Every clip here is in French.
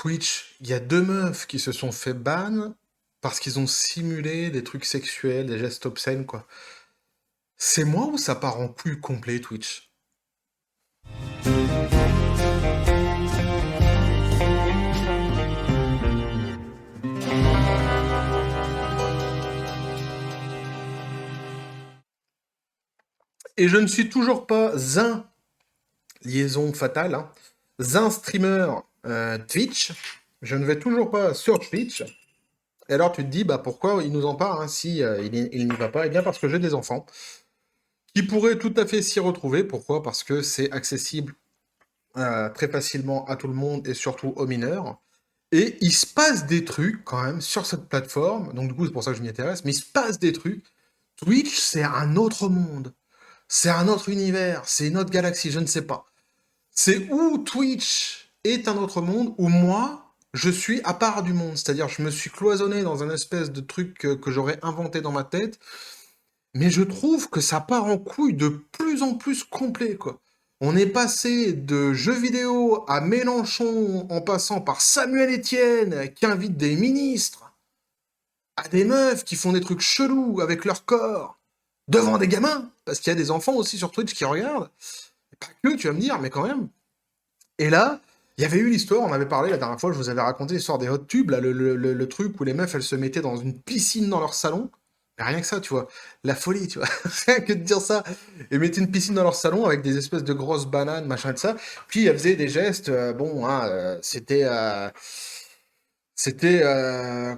Twitch, il y a deux meufs qui se sont fait ban parce qu'ils ont simulé des trucs sexuels, des gestes obscènes, quoi. C'est moi ou ça part en couille complet, Twitch? Et je ne suis toujours pas un, liaison fatale, hein, un streamer Twitch. Je ne vais toujours pas sur Twitch. Et alors tu te dis, bah pourquoi il nous en parle, hein, si il n'y va pas? Eh bien parce que j'ai des enfants qui pourraient tout à fait s'y retrouver. Pourquoi? Parce que c'est accessible très facilement à tout le monde et surtout aux mineurs. Et il se passe des trucs quand même sur cette plateforme, donc du coup c'est pour ça que je m'y intéresse, mais il se passe des trucs. Twitch, c'est un autre monde, c'est un autre univers, c'est une autre galaxie, je ne sais pas. C'est où Twitch est un autre monde, où moi, je suis à part du monde. C'est-à-dire, je me suis cloisonné dans un espèce de truc que j'aurais inventé dans ma tête, mais je trouve que ça part en couille de plus en plus complet, quoi. On est passé de jeux vidéo à Mélenchon, en passant par Samuel Etienne, qui invite des ministres, à des meufs qui font des trucs chelous avec leur corps, devant des gamins, parce qu'il y a des enfants aussi sur Twitch qui regardent. Et pas que, tu vas me dire, mais quand même. Et là, il y avait eu l'histoire, on avait parlé la dernière fois, je vous avais raconté l'histoire des hot tubes, là, le truc où les meufs, elles se mettaient dans une piscine dans leur salon. Mais rien que ça, tu vois. La folie, tu vois. Rien que de dire ça. Elles mettaient une piscine dans leur salon avec des espèces de grosses bananes, machin et de ça. Puis elles faisaient des gestes, bon, hein, c'était,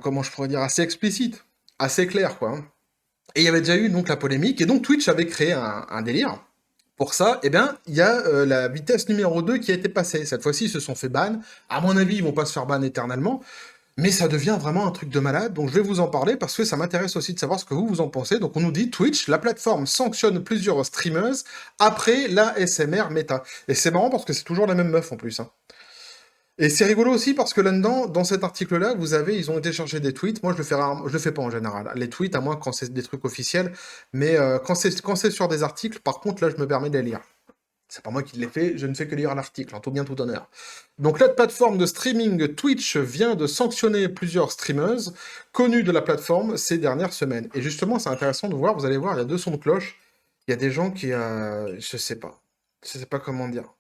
comment je pourrais dire, assez explicite. Assez clair, quoi, hein. Et il y avait déjà eu donc la polémique, et donc Twitch avait créé un délire. Pour ça, eh bien, il y a la vitesse numéro 2 qui a été passée. Cette fois-ci, ils se sont fait ban. À mon avis, ils vont pas se faire ban éternellement, mais ça devient vraiment un truc de malade. Donc je vais vous en parler parce que ça m'intéresse aussi de savoir ce que vous en pensez. Donc on nous dit Twitch, la plateforme sanctionne plusieurs streamers après la SMR méta. Et c'est marrant parce que c'est toujours la même meuf en plus, hein. Et c'est rigolo aussi parce que là-dedans, dans cet article-là, vous avez, ils ont été chercher des tweets. Moi, je le fais pas en général. Les tweets, à moins quand c'est des trucs officiels. Mais quand c'est sur des articles, par contre, là, je me permets de les lire. C'est pas moi qui l'ai fait, je ne fais que lire l'article, en tout bien tout honneur. Donc la plateforme de streaming Twitch vient de sanctionner plusieurs streamers connus de la plateforme ces dernières semaines. Et justement, c'est intéressant de voir, vous allez voir, il y a deux sons de cloche. Il y a des gens qui, je sais pas. Je sais pas comment dire.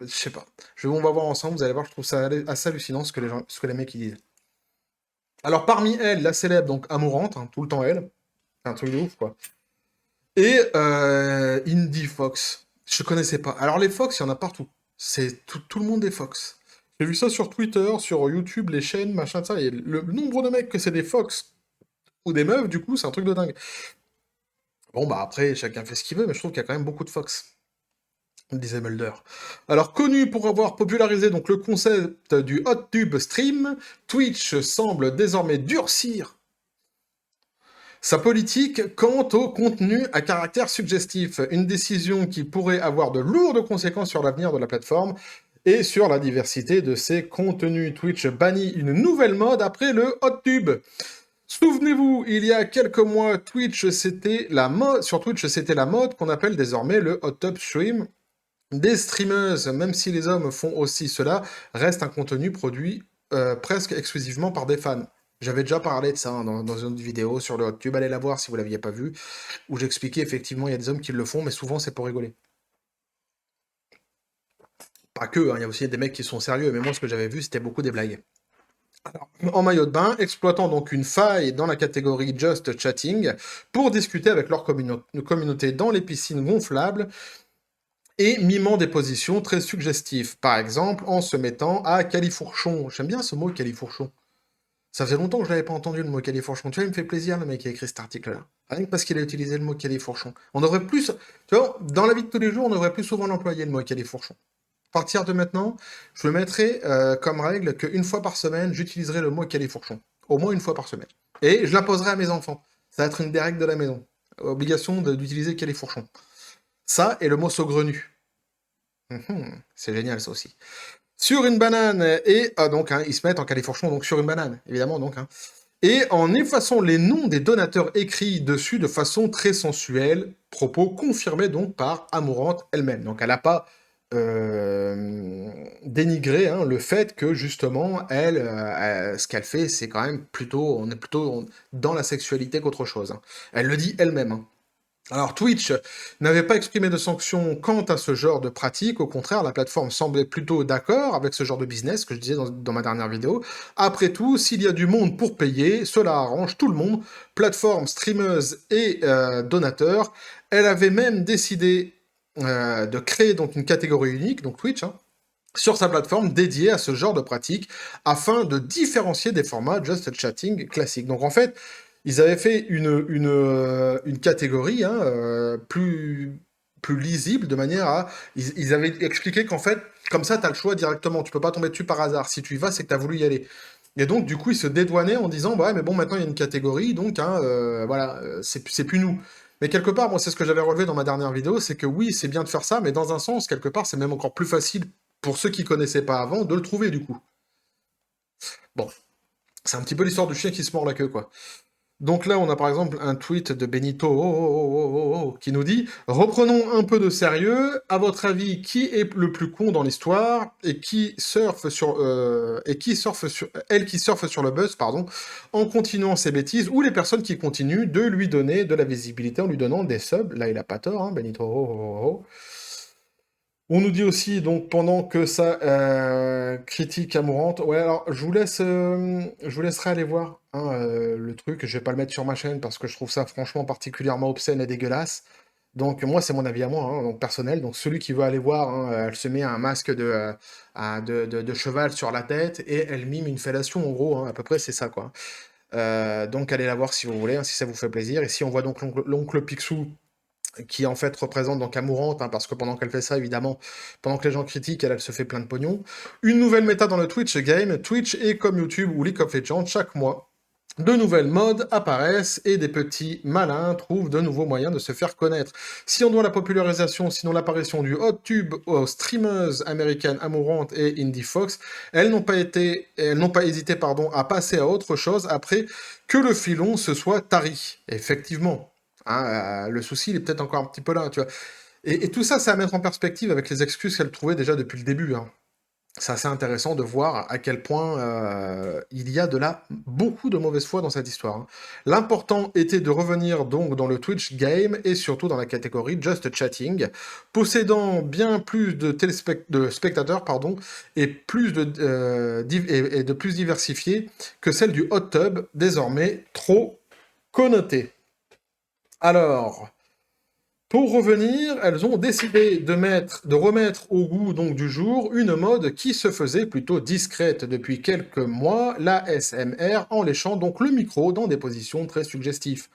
Je sais pas. On va voir ensemble, vous allez voir, je trouve ça assez hallucinant ce que les mecs ils disent. Alors parmi elles, la célèbre, donc Amourante, hein, tout le temps elle. C'est un truc de ouf, quoi. Et Indie Fox. Je connaissais pas. Alors les Fox, il y en a partout. C'est tout le monde est Fox. J'ai vu ça sur Twitter, sur YouTube, les chaînes, machin, ça. Et le nombre de mecs que c'est des Fox ou des meufs, du coup, c'est un truc de dingue. Bon, bah après, chacun fait ce qu'il veut, mais je trouve qu'il y a quand même beaucoup de Fox, disait Mulder. Alors, connu pour avoir popularisé donc le concept du hot tube stream, Twitch semble désormais durcir sa politique quant au contenu à caractère suggestif, une décision qui pourrait avoir de lourdes conséquences sur l'avenir de la plateforme et sur la diversité de ses contenus. Twitch bannit une nouvelle mode après le hot tube. Souvenez-vous, il y a quelques mois, sur Twitch, c'était la mode qu'on appelle désormais le hot tub stream. Des streameuses, même si les hommes font aussi cela, reste un contenu produit presque exclusivement par des fans. J'avais déjà parlé de ça, hein, dans une autre vidéo sur le HotTube, allez la voir si vous l'aviez pas vu, où j'expliquais effectivement il y a des hommes qui le font, mais souvent c'est pour rigoler. Pas que, hein, il y a aussi des mecs qui sont sérieux, mais moi ce que j'avais vu c'était beaucoup des blagues. Alors, en maillot de bain, exploitant donc une faille dans la catégorie Just Chatting pour discuter avec leur communauté dans les piscines gonflables et mimant des positions très suggestives. Par exemple, en se mettant à califourchon. J'aime bien ce mot califourchon. Ça faisait longtemps que je l'avais pas entendu le mot califourchon. Tu vois, il me fait plaisir le mec qui a écrit cet article-là. Rien que parce qu'il a utilisé le mot califourchon. On devrait plus, tu vois, dans la vie de tous les jours, on devrait plus souvent l'employer le mot califourchon. À partir de maintenant, je me mettrai comme règle qu'une fois par semaine, j'utiliserai le mot califourchon. Au moins une fois par semaine. Et je l'imposerai à mes enfants. Ça va être une des règles de la maison. Obligation d'utiliser califourchon. Ça et le mot saugrenu. C'est génial ça aussi. Sur une banane, et donc hein, ils se mettent en califourchon donc sur une banane, évidemment donc. Hein. Et en effaçant les noms des donateurs écrits dessus de façon très sensuelle, propos confirmés donc par Amourante elle-même. Donc elle n'a pas dénigrer hein, le fait que justement, elle, ce qu'elle fait, c'est quand même plutôt, on est plutôt dans la sexualité qu'autre chose, hein. Elle le dit elle-même, hein. Alors Twitch n'avait pas exprimé de sanctions quant à ce genre de pratique, au contraire, la plateforme semblait plutôt d'accord avec ce genre de business, que je disais dans ma dernière vidéo. Après tout, s'il y a du monde pour payer, cela arrange tout le monde, plateforme, streameuse et donateurs. Elle avait même décidé de créer donc une catégorie unique, donc Twitch, hein, sur sa plateforme dédiée à ce genre de pratique, afin de différencier des formats Just Chatting classiques. Donc en fait, ils avaient fait une catégorie hein, plus lisible, de manière à... Ils avaient expliqué qu'en fait, comme ça, tu as le choix directement, tu peux pas tomber dessus par hasard. Si tu y vas, c'est que tu as voulu y aller. Et donc, du coup, ils se dédouanaient en disant, bah ouais, mais bon, maintenant, il y a une catégorie, donc, hein, voilà, c'est plus nous. Mais quelque part, moi, c'est ce que j'avais relevé dans ma dernière vidéo, c'est que oui, c'est bien de faire ça, mais dans un sens, quelque part, c'est même encore plus facile pour ceux qui connaissaient pas avant de le trouver, du coup. Bon, c'est un petit peu l'histoire du chien qui se mord la queue, quoi. Donc là, on a par exemple un tweet de Benito qui nous dit: reprenons un peu de sérieux. À votre avis, qui est le plus con dans l'histoire et qui surfe sur elle qui surfe sur le buzz, pardon, en continuant ses bêtises, ou les personnes qui continuent de lui donner de la visibilité en lui donnant des subs. Là, il a pas tort, hein, Benito. On nous dit aussi, donc, pendant que ça critique amourante. Ouais, alors, je vous laisserai aller voir hein, le truc. Je vais pas le mettre sur ma chaîne parce que je trouve ça franchement particulièrement obscène et dégueulasse. Donc, moi, c'est mon avis à moi, hein, donc personnel. Donc, celui qui veut aller voir, hein, elle se met un masque de cheval sur la tête et elle mime une fellation, en gros. Hein, à peu près, c'est ça, quoi. Donc, allez la voir si vous voulez, hein, si ça vous fait plaisir. Ici, on voit donc l'oncle Picsou qui en fait représente donc Amourante, hein, parce que pendant qu'elle fait ça, évidemment, pendant que les gens critiquent, elle se fait plein de pognon. Une nouvelle méta dans le Twitch game. Twitch est comme YouTube ou League of Legends, chaque mois, de nouvelles modes apparaissent et des petits malins trouvent de nouveaux moyens de se faire connaître. Si on doit la popularisation, sinon l'apparition du hot tube aux streameuses américaines Amourante et Indie Fox, elles n'ont pas hésité, pardon, à passer à autre chose après que le filon se soit tari. Effectivement. Hein, le souci, il est peut-être encore un petit peu là, tu vois. Et tout ça, c'est à mettre en perspective avec les excuses qu'elle trouvait déjà depuis le début, hein. C'est assez intéressant de voir à quel point il y a de là beaucoup de mauvaise foi dans cette histoire, hein. L'important était de revenir donc dans le Twitch game et surtout dans la catégorie Just Chatting, possédant bien plus de spectateurs pardon, et, et de plus diversifiés que celle du Hot Tub, désormais trop connotée. Alors, pour revenir, elles ont décidé de remettre au goût donc du jour une mode qui se faisait plutôt discrète depuis quelques mois, la SMR, en léchant donc le micro dans des positions très suggestives.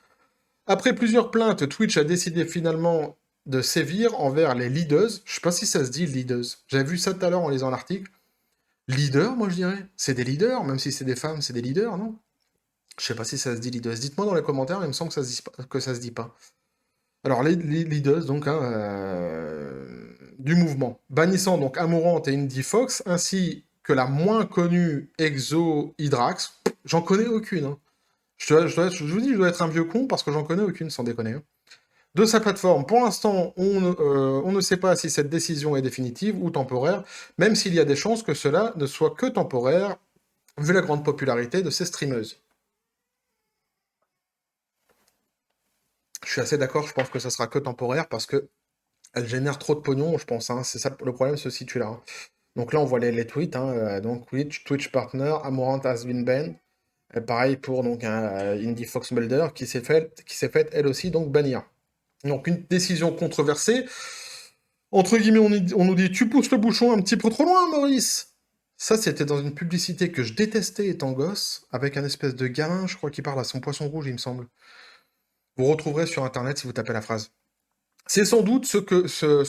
Après plusieurs plaintes, Twitch a décidé finalement de sévir envers les leaders. Je sais pas si ça se dit leaders. J'avais vu ça tout à l'heure en lisant l'article. Leader, moi je dirais. C'est des leaders, même si c'est des femmes, c'est des leaders, non? Je sais pas si ça se dit leaders. Dites-moi dans les commentaires, il me semble que ça se dit pas. Alors, les leaders, donc, hein, du mouvement, bannissant donc Amourante et Indie Fox, ainsi que la moins connue Exo Hydrax, j'en connais aucune, hein. Je vous dis, je dois être un vieux con parce que j'en connais aucune, sans déconner, hein. De sa plateforme, pour l'instant, on ne sait pas si cette décision est définitive ou temporaire, même s'il y a des chances que cela ne soit que temporaire, vu la grande popularité de ces streameuses. Je suis assez d'accord, je pense que ça sera que temporaire parce que elle génère trop de pognon, je pense, hein. C'est ça, le problème se situe là, hein. Donc là, on voit les tweets, hein, donc Twitch partner, Amorant has been banned. Et pareil pour donc un Indie Fox Mulder qui s'est fait elle aussi donc bannir. Donc une décision controversée. Entre guillemets, on nous dit tu pousses le bouchon un petit peu trop loin, Maurice. Ça, c'était dans une publicité que je détestais étant gosse, avec un espèce de gamin, je crois, qui parle à son poisson rouge, il me semble. Vous retrouverez sur internet si vous tapez la phrase. C'est sans doute ce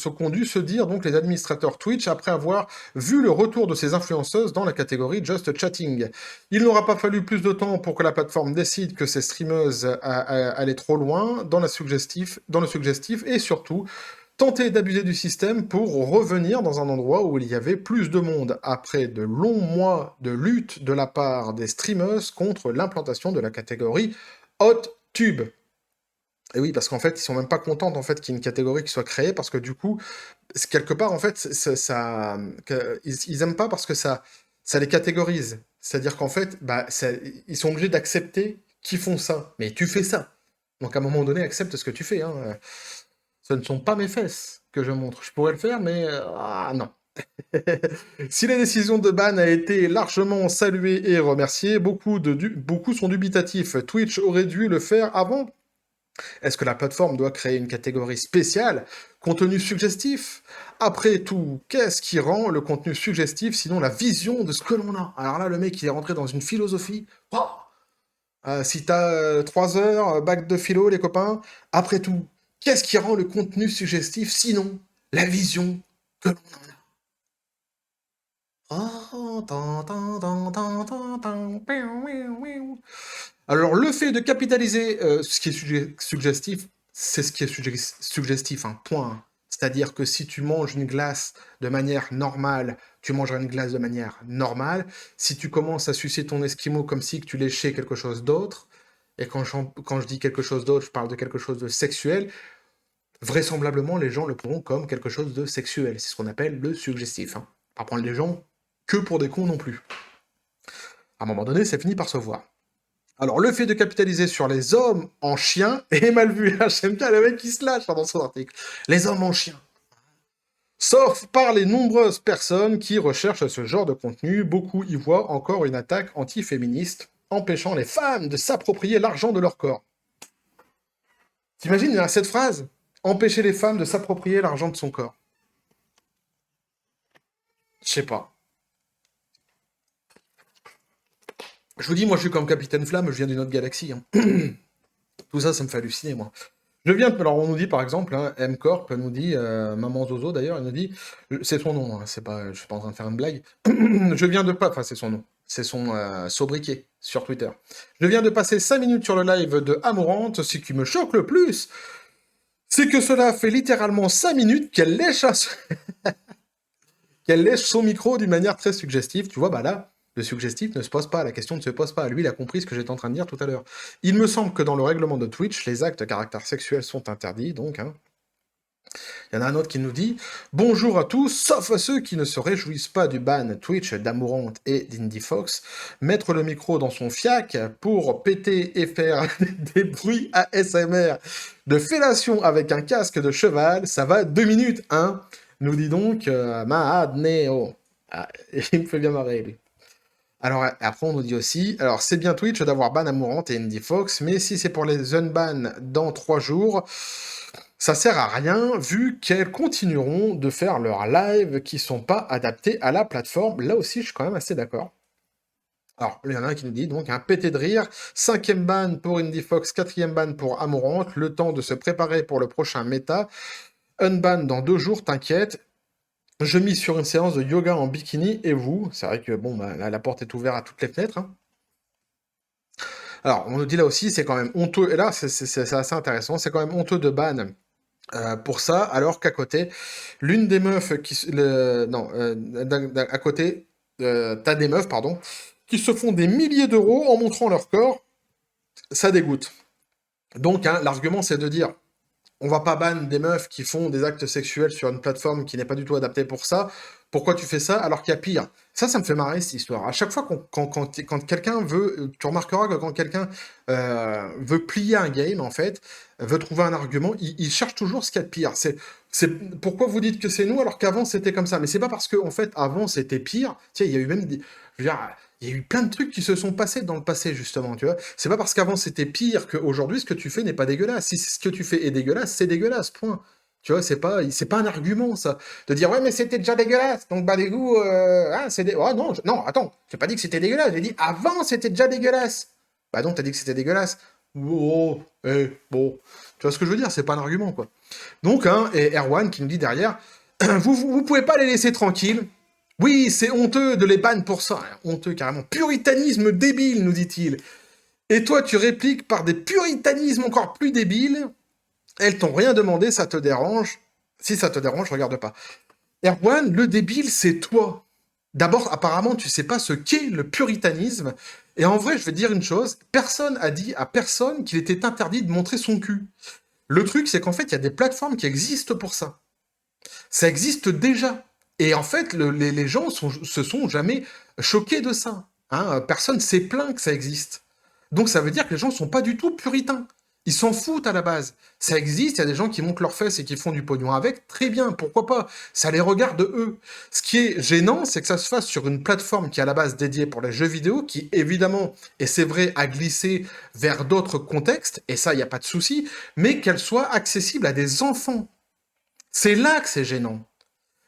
qu'ont dû se dire donc les administrateurs Twitch après avoir vu le retour de ces influenceuses dans la catégorie Just Chatting. Il n'aura pas fallu plus de temps pour que la plateforme décide que ces streameuses allaient trop loin dans le suggestif et surtout tenter d'abuser du système pour revenir dans un endroit où il y avait plus de monde après de longs mois de lutte de la part des streameuses contre l'implantation de la catégorie Hot Tube. Et oui, parce qu'en fait, ils sont même pas contents en fait, qu'il y ait une catégorie qui soit créée, parce que du coup, quelque part, en fait, ils aiment pas parce que ça les catégorise. C'est-à-dire qu'en fait, bah, ils sont obligés d'accepter qu'ils font ça. Mais tu fais ça. Donc à un moment donné, accepte ce que tu fais. Hein. Ce ne sont pas mes fesses que je montre. Je pourrais le faire, mais non. Si la décision de ban a été largement saluée et remerciée, beaucoup sont dubitatifs. Twitch aurait dû le faire avant. Est-ce que la plateforme doit créer une catégorie spéciale? Contenu suggestif? Après tout, qu'est-ce qui rend le contenu suggestif sinon la vision de ce que l'on a? Alors là, le mec, il est rentré dans une philosophie. Oh, si t'as 3 heures, bac de philo, les copains, après tout, qu'est-ce qui rend le contenu suggestif sinon la vision que l'on a? Alors, le fait de capitaliser ce qui est suggestif, c'est ce qui est suggestif, hein, point. C'est-à-dire que si tu manges une glace de manière normale, tu mangeras une glace de manière normale. Si tu commences à sucer ton esquimau comme si que tu léchais quelque chose d'autre, et quand je dis quelque chose d'autre, je parle de quelque chose de sexuel, vraisemblablement, les gens le prendront comme quelque chose de sexuel. C'est ce qu'on appelle le suggestif. Hein. Pas prendre les gens que pour des cons non plus. À un moment donné, ça finit par se voir. Alors, le fait de capitaliser sur les hommes en chien est mal vu. J'aime bien le mec qui se lâche dans son article. Les hommes en chien. Sauf par les nombreuses personnes qui recherchent ce genre de contenu, beaucoup y voient encore une attaque anti-féministe, empêchant les femmes de s'approprier l'argent de leur corps. T'imagines, il y a cette phrase? Empêcher les femmes de s'approprier l'argent de son corps. Je sais pas. Je vous dis, moi je suis comme Capitaine Flamme, je viens d'une autre galaxie. Hein. Tout ça, ça me fait halluciner, moi. Alors on nous dit par exemple, hein, M-Corp nous dit, Maman Zozo d'ailleurs, il nous dit, c'est son nom, hein, c'est pas, je suis pas en train de faire une blague, je viens de pas, enfin c'est son nom, c'est son sobriquet sur Twitter. Je viens de passer 5 minutes sur le live de Amourante, ce qui me choque le plus, c'est que cela fait littéralement 5 minutes qu'elle qu'elle lèche son micro d'une manière très suggestive, tu vois, bah là, le suggestif ne se pose pas, la question ne se pose pas. Lui, il a compris ce que j'étais en train de dire tout à l'heure. Il me semble que dans le règlement de Twitch, les actes à caractère sexuel sont interdits, donc, hein. Il y en a un autre qui nous dit « Bonjour à tous, sauf à ceux qui ne se réjouissent pas du ban Twitch d'Amourante et d'Indie Fox. Mettre le micro dans son fiac pour péter et faire des bruits ASMR de fellation avec un casque de cheval, ça va 2 minutes, hein ?» Nous dit donc Mahad Neo. Ah, il me fait bien marrer, lui. Alors, après, on nous dit aussi, alors c'est bien Twitch d'avoir ban Amourante et Indie Fox, mais si c'est pour les unban dans 3 jours, ça sert à rien, vu qu'elles continueront de faire leurs lives qui sont pas adaptés à la plateforme. Là aussi, je suis quand même assez d'accord. Alors, il y en a un qui nous dit, donc, un pété de rire, 5e ban pour Indie Fox, 4e ban pour Amourante, le temps de se préparer pour le prochain méta. Unban dans 2 jours, t'inquiète. Je mise sur une séance de yoga en bikini, et vous? C'est vrai que, bon, bah, là, la porte est ouverte à toutes les fenêtres. Hein. Alors, on nous dit là aussi, c'est quand même honteux, et là, c'est assez intéressant, c'est quand même honteux de ban pour ça, alors qu'à côté, l'une des meufs qui... non, à côté, t'as des meufs, pardon, qui se font des milliers d'euros en montrant leur corps, ça dégoûte. Donc, hein, l'argument, c'est de dire, on va pas ban des meufs qui font des actes sexuels sur une plateforme qui n'est pas du tout adaptée pour ça. Pourquoi tu fais ça alors qu'il y a pire? Ça me fait marrer cette histoire. À chaque fois quand quelqu'un veut, tu remarqueras que quand quelqu'un veut plier un game, en fait, veut trouver un argument, il cherche toujours ce qu'il y a de pire. Pourquoi vous dites que c'est nous alors qu'avant c'était comme ça? Mais c'est pas parce que en fait avant c'était pire. Tu sais, il y a eu même des, je veux dire, il y a eu plein de trucs qui se sont passés dans le passé, justement, tu vois. C'est pas parce qu'avant c'était pire qu'aujourd'hui, ce que tu fais n'est pas dégueulasse. Si ce que tu fais est dégueulasse, c'est dégueulasse, point. Tu vois, c'est pas un argument, ça. De dire, ouais, mais c'était déjà dégueulasse, donc bah, des goûts, hein, oh, non, non, attends, j'ai pas dit que c'était dégueulasse, j'ai dit, avant, c'était déjà dégueulasse. Bah non, t'as dit que c'était dégueulasse. Oh, bon. Tu vois ce que je veux dire, c'est pas un argument, quoi. Donc, hein, et Erwan qui nous dit derrière, vous pouvez pas les laisser tranquilles. Oui, c'est honteux de les ban pour ça. Hein, honteux, carrément. Puritanisme débile, nous dit-il. Et toi, tu répliques par des puritanismes encore plus débiles. Elles t'ont rien demandé, ça te dérange. Si ça te dérange, regarde pas. Erwan, le débile, c'est toi. D'abord, apparemment, tu sais pas ce qu'est le puritanisme. Et en vrai, je vais te dire une chose, personne a dit à personne qu'il était interdit de montrer son cul. Le truc, c'est qu'en fait, il y a des plateformes qui existent pour ça. Ça existe déjà. Et en fait, les gens se sont jamais choqués de ça. Hein. Personne s'est plaint que ça existe. Donc ça veut dire que les gens sont pas du tout puritains. Ils s'en foutent à la base. Ça existe, il y a des gens qui montent leurs fesses et qui font du pognon avec, très bien, pourquoi pas. Ça les regarde eux. Ce qui est gênant, c'est que ça se fasse sur une plateforme qui est à la base dédiée pour les jeux vidéo, qui évidemment, et c'est vrai, a glissé vers d'autres contextes, et ça, il n'y a pas de souci, mais qu'elle soit accessible à des enfants. C'est là que c'est gênant.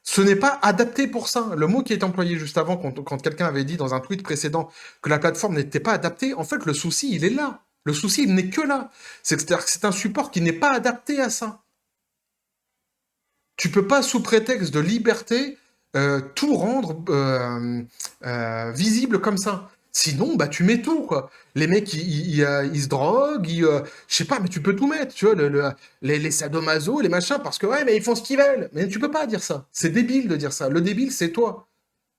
Ce n'est pas adapté pour ça. Le mot qui est employé juste avant, quand quelqu'un avait dit dans un tweet précédent que la plateforme n'était pas adaptée, en fait, le souci, il est là. Le souci, il n'est que là. C'est-à-dire que c'est un support qui n'est pas adapté à ça. Tu peux pas, sous prétexte de liberté, tout rendre visible comme ça. Sinon, bah, tu mets tout, quoi. Les mecs, ils se droguent, je sais pas, mais tu peux tout mettre, tu vois, les sadomaso, les machins, parce que, ouais, mais ils font ce qu'ils veulent. Mais tu peux pas dire ça. C'est débile de dire ça. Le débile, c'est toi.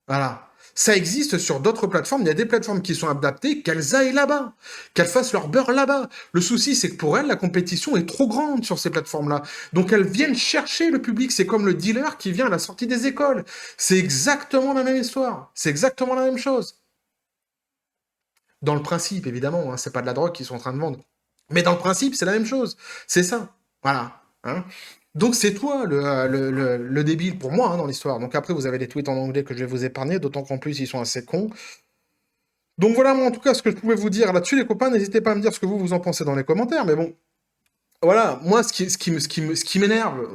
Voilà. Ça existe sur d'autres plateformes. Il y a des plateformes qui sont adaptées, qu'elles aillent là-bas, qu'elles fassent leur beurre là-bas. Le souci, c'est que pour elles, la compétition est trop grande sur ces plateformes-là. Donc elles viennent chercher le public. C'est comme le dealer qui vient à la sortie des écoles. C'est exactement la même histoire. C'est exactement la même chose. Dans le principe, évidemment, hein, c'est pas de la drogue qu'ils sont en train de vendre. Mais dans le principe, c'est la même chose. C'est ça. Voilà. Hein. Donc c'est toi le débile pour moi hein, dans l'histoire. Donc après, vous avez des tweets en anglais que je vais vous épargner, d'autant qu'en plus, ils sont assez cons. Donc voilà, moi en tout cas, ce que je pouvais vous dire là-dessus, les copains, n'hésitez pas à me dire ce que vous en pensez dans les commentaires. Mais bon, voilà, moi, ce qui m'énerve,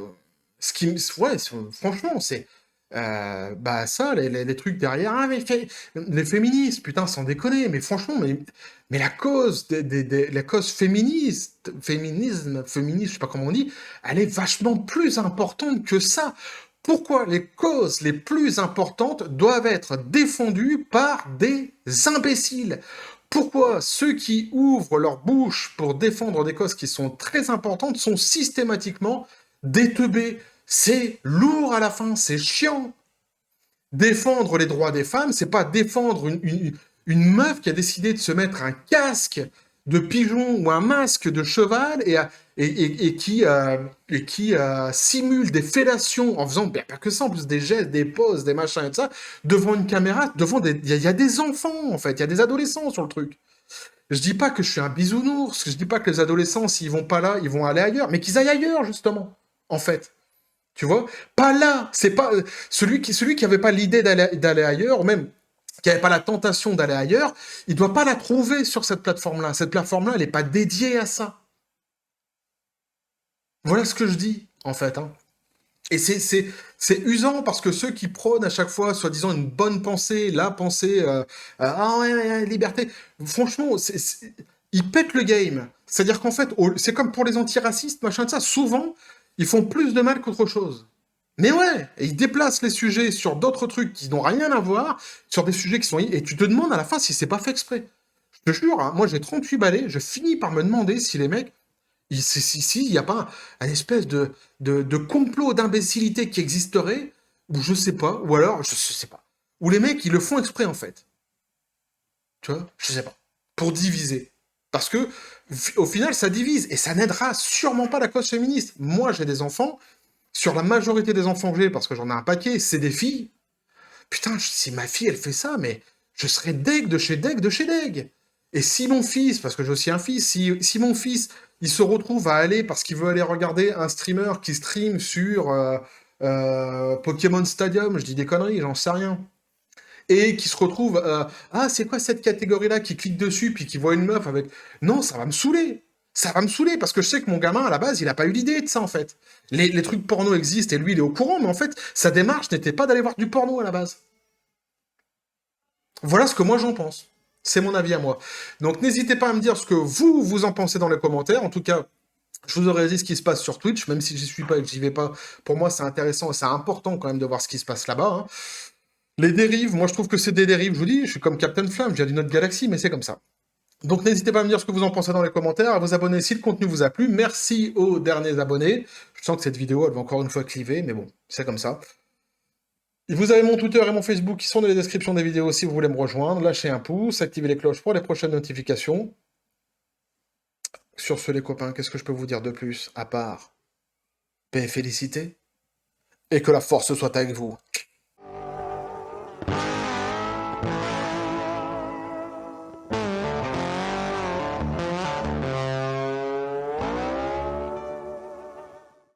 ouais, franchement, c'est bah ça, les trucs derrière, ah, mais les féministes, putain, sans déconner, mais franchement, mais la cause la cause féministe, je sais pas comment on dit, elle est vachement plus importante que ça. Pourquoi les causes les plus importantes doivent être défendues par des imbéciles? Pourquoi ceux qui ouvrent leur bouche pour défendre des causes qui sont très importantes sont systématiquement des teubés? C'est lourd à la fin, c'est chiant. Défendre les droits des femmes, c'est pas défendre une meuf qui a décidé de se mettre un casque de pigeon ou un masque de cheval et qui simule des fellations en faisant, pas que ça, en plus des gestes, des poses, des machins et tout ça, devant une caméra, il y a des enfants, en fait, il y a des adolescents sur le truc. Je dis pas que je suis un bisounours, je dis pas que les adolescents, s'ils vont pas là, ils vont aller ailleurs, mais qu'ils aillent ailleurs, justement, en fait. Tu vois? Pas là, c'est pas celui qui avait pas l'idée d'aller ailleurs, ou même qui avait pas la tentation d'aller ailleurs, il doit pas la trouver sur cette plateforme-là. Cette plateforme-là, elle est pas dédiée à ça. Voilà ce que je dis, en fait. Hein. Et c'est usant parce que ceux qui prônent à chaque fois, soi-disant, une bonne pensée, la pensée, ah ouais, liberté, franchement, ils pètent le game. C'est-à-dire qu'en fait, c'est comme pour les antiracistes, machin de ça, souvent, ils font plus de mal qu'autre chose. Mais ouais, et ils déplacent les sujets sur d'autres trucs qui n'ont rien à voir, sur des sujets qui sont... Et tu te demandes à la fin si c'est pas fait exprès. Je te jure, hein, moi j'ai 38 balais, je finis par me demander si les mecs il n'y a pas un espèce de complot d'imbécilité qui existerait, ou je sais pas, ou alors, je sais pas. Ou les mecs, ils le font exprès, en fait. Tu vois? Je sais pas. Pour diviser. Parce que, au final, ça divise, et ça n'aidera sûrement pas la cause féministe. Moi, j'ai des enfants, sur la majorité des enfants que j'ai, parce que j'en ai un paquet, c'est des filles. Putain, si ma fille, elle fait ça, mais je serais deg de chez deg de chez deg. Et si mon fils, parce que j'ai aussi un fils, si mon fils, il se retrouve à aller, parce qu'il veut aller regarder un streamer qui stream sur Pokémon Stadium, je dis des conneries, j'en sais rien, et qui se retrouve, ah, c'est quoi cette catégorie-là, qui clique dessus, puis qui voit une meuf avec... Non, ça va me saouler. Ça va me saouler, parce que je sais que mon gamin, à la base, il n'a pas eu l'idée de ça, en fait. Les trucs porno existent, et lui, il est au courant, mais en fait, sa démarche n'était pas d'aller voir du porno, à la base. Voilà ce que moi j'en pense. C'est mon avis à moi. Donc n'hésitez pas à me dire ce que vous en pensez dans les commentaires. En tout cas, je vous aurais dit ce qui se passe sur Twitch, même si j'y suis pas et que j'y vais pas. Pour moi, c'est intéressant et c'est important quand même de voir ce qui se passe là-bas. Hein. Les dérives, moi je trouve que c'est des dérives. Je vous dis, je suis comme Captain Flamme, je viens d'une autre galaxie, mais c'est comme ça. Donc n'hésitez pas à me dire ce que vous en pensez dans les commentaires, à vous abonner si le contenu vous a plu. Merci aux derniers abonnés. Je sens que cette vidéo, elle va encore une fois cliver, mais bon, c'est comme ça. Vous avez mon Twitter et mon Facebook qui sont dans les descriptions des vidéos si vous voulez me rejoindre. Lâchez un pouce, activez les cloches pour les prochaines notifications. Sur ce, les copains, qu'est-ce que je peux vous dire de plus, à part paix et félicité, et que la force soit avec vous.